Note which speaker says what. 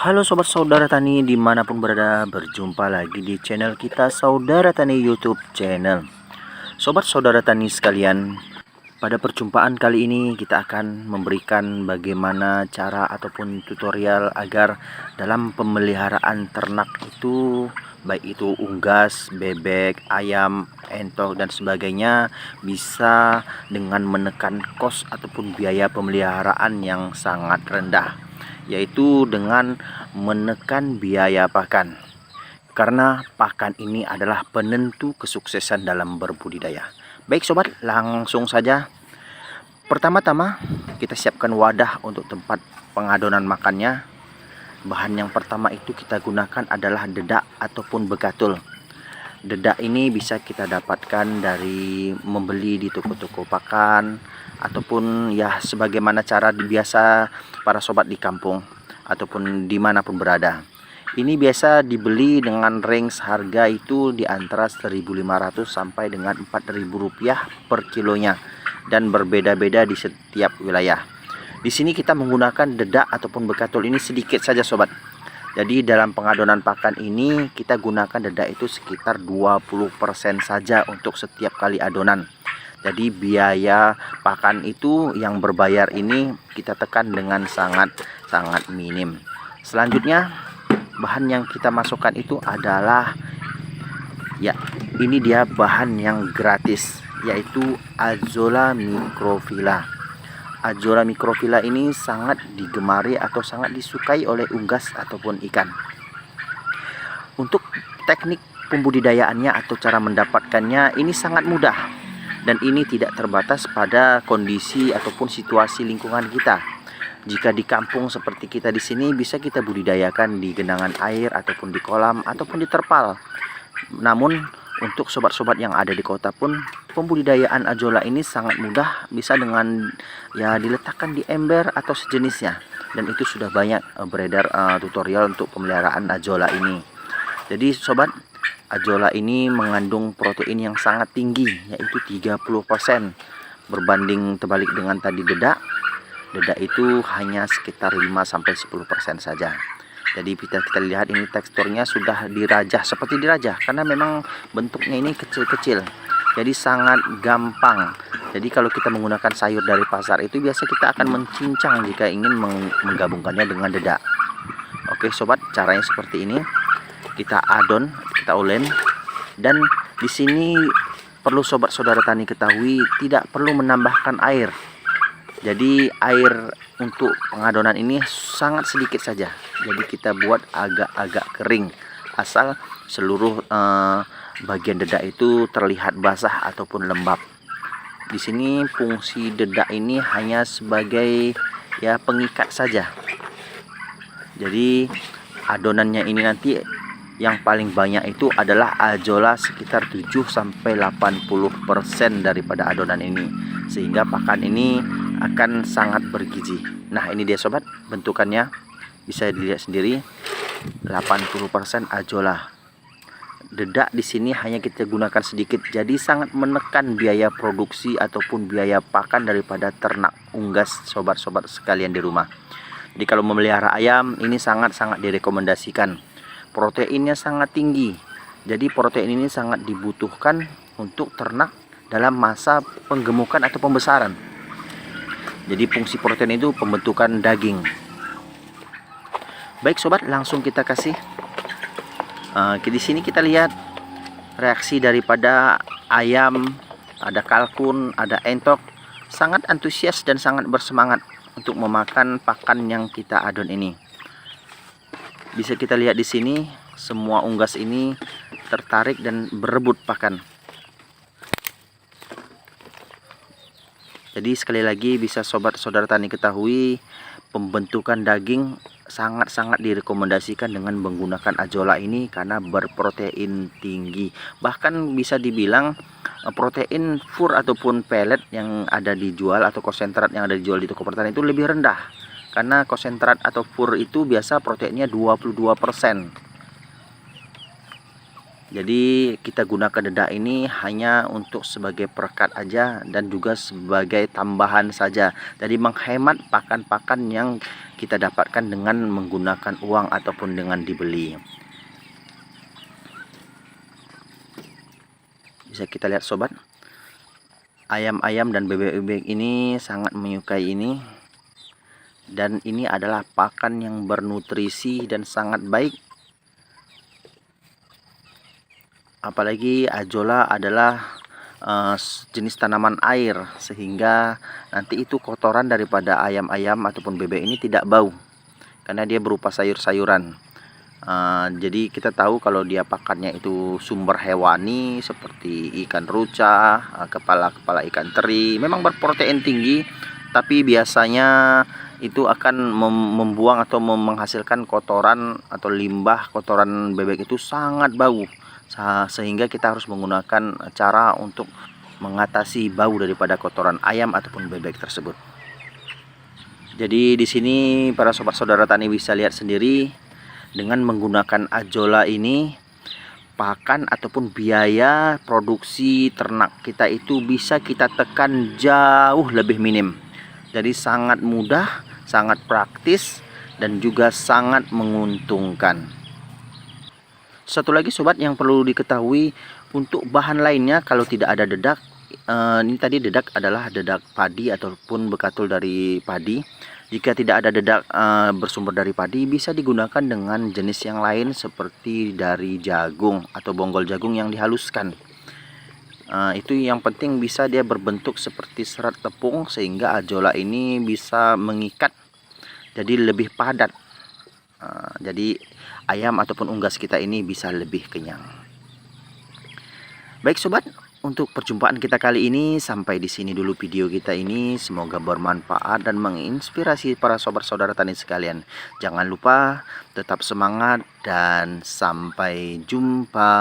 Speaker 1: Halo sobat saudara tani dimanapun berada, berjumpa lagi di channel kita Saudara Tani YouTube channel. Sobat saudara tani sekalian, pada perjumpaan kali ini kita akan memberikan bagaimana cara ataupun tutorial agar dalam pemeliharaan ternak itu, baik itu unggas, bebek, ayam, entok dan sebagainya, bisa dengan menekan kos ataupun biaya pemeliharaan yang sangat rendah, yaitu dengan menekan biaya pakan. Karena pakan ini adalah penentu kesuksesan dalam berbudidaya. Baik sobat, langsung saja. Pertama-tama kita siapkan wadah untuk tempat pengadonan makannya. Bahan yang pertama itu kita gunakan adalah dedak ataupun bekatul. Dedak ini bisa kita dapatkan dari membeli di toko-toko pakan, ataupun ya sebagaimana cara biasa para sobat di kampung ataupun dimanapun berada. Ini biasa dibeli dengan range harga itu di antara 1.500 sampai dengan 4.000 rupiah per kilonya, dan berbeda-beda di setiap wilayah. Di sini kita menggunakan dedak ataupun bekatul ini sedikit saja sobat. Jadi dalam pengadonan pakan ini kita gunakan dedak itu sekitar 20% saja untuk setiap kali adonan. Jadi biaya pakan itu yang berbayar ini kita tekan dengan sangat minim. Selanjutnya bahan yang kita masukkan itu adalah, ya ini dia bahan yang gratis, yaitu Azolla microphylla. Azolla microphylla ini sangat digemari atau sangat disukai oleh unggas ataupun ikan. Untuk teknik pembudidayaannya atau cara mendapatkannya ini sangat mudah, dan ini tidak terbatas pada kondisi ataupun situasi lingkungan kita. Jika di kampung seperti kita di sini, bisa kita budidayakan di genangan air ataupun di kolam ataupun di terpal. Namun untuk sobat-sobat yang ada di kota pun, pembudidayaan Azolla ini sangat mudah, bisa dengan ya diletakkan di ember atau sejenisnya, dan itu sudah banyak beredar tutorial untuk pemeliharaan Azolla ini. Jadi sobat, Azolla ini mengandung protein yang sangat tinggi, yaitu 30%, berbanding terbalik dengan tadi dedak. Dedak itu hanya sekitar 5-10% saja. Jadi kita lihat ini teksturnya sudah dirajah, seperti dirajah, karena memang bentuknya ini kecil-kecil, jadi sangat gampang. Jadi kalau kita menggunakan sayur dari pasar itu biasa kita akan mencincang jika ingin menggabungkannya dengan dedak. Oke sobat, caranya seperti ini. Kita adon, kita ulen, dan di sini perlu sobat saudara tani ketahui, tidak perlu menambahkan air. Jadi air untuk pengadonan ini sangat sedikit saja. Jadi kita buat agak-agak kering, asal seluruh bagian dedak itu terlihat basah ataupun lembab. Di sini fungsi dedak ini hanya sebagai ya pengikat saja. Jadi adonannya ini nanti yang paling banyak itu adalah Azolla, sekitar 7-80% daripada adonan ini, sehingga pakan ini akan sangat bergizi. Nah ini dia sobat, bentukannya bisa dilihat sendiri, 80% Azolla. Dedak di sini hanya kita gunakan sedikit, jadi sangat menekan biaya produksi ataupun biaya pakan daripada ternak unggas sobat-sobat sekalian di rumah. Jadi kalau memelihara ayam ini sangat-sangat direkomendasikan. Proteinnya sangat tinggi, jadi protein ini sangat dibutuhkan untuk ternak dalam masa penggemukan atau pembesaran. Jadi fungsi protein itu pembentukan daging. Baik sobat, langsung kita kasih. Di sini kita lihat reaksi daripada ayam, ada kalkun, ada entok, sangat antusias dan sangat bersemangat untuk memakan pakan yang kita adon ini. Bisa kita lihat di sini, semua unggas ini tertarik dan berebut pakan. Jadi sekali lagi bisa sobat saudara tani ketahui, pembentukan daging sangat-sangat direkomendasikan dengan menggunakan Azolla ini karena berprotein tinggi. Bahkan bisa dibilang protein fur ataupun pelet yang ada dijual atau konsentrat yang ada dijual di toko pertanian itu lebih rendah. Karena konsentrat atau fur itu biasa proteinnya 22%. Jadi kita gunakan dedak ini hanya untuk sebagai perekat aja dan juga sebagai tambahan saja. Jadi menghemat pakan-pakan yang kita dapatkan dengan menggunakan uang ataupun dengan dibeli. Bisa kita lihat sobat, ayam-ayam dan bebek-bebek ini sangat menyukai ini. Dan ini adalah pakan yang bernutrisi dan sangat baik. Apalagi ajola adalah jenis tanaman air, sehingga nanti itu kotoran daripada ayam-ayam ataupun bebek ini tidak bau karena dia berupa sayur-sayuran. Jadi kita tahu kalau dia pakannya itu sumber hewani seperti ikan ruca, kepala-kepala ikan teri, memang berprotein tinggi, tapi biasanya itu akan membuang atau menghasilkan kotoran atau limbah kotoran bebek itu sangat bau, sehingga kita harus menggunakan cara untuk mengatasi bau daripada kotoran ayam ataupun bebek tersebut. Jadi di sini para sobat saudara tani bisa lihat sendiri, dengan menggunakan ajola ini pakan ataupun biaya produksi ternak kita itu bisa kita tekan jauh lebih minim. Jadi sangat mudah, sangat praktis, dan juga sangat menguntungkan. Satu lagi sobat yang perlu diketahui, untuk bahan lainnya kalau tidak ada dedak, ini tadi dedak adalah dedak padi ataupun bekatul dari padi. Jika tidak ada dedak bersumber dari padi, bisa digunakan dengan jenis yang lain seperti dari jagung atau bonggol jagung yang dihaluskan. Itu yang penting bisa dia berbentuk seperti serat tepung, sehingga ajola ini bisa mengikat jadi lebih padat. Jadi ayam ataupun unggas kita ini bisa lebih kenyang. Baik sobat, untuk perjumpaan kita kali ini sampai di sini dulu video kita ini. Semoga bermanfaat dan menginspirasi para sobat saudara tani sekalian. Jangan lupa tetap semangat dan sampai jumpa.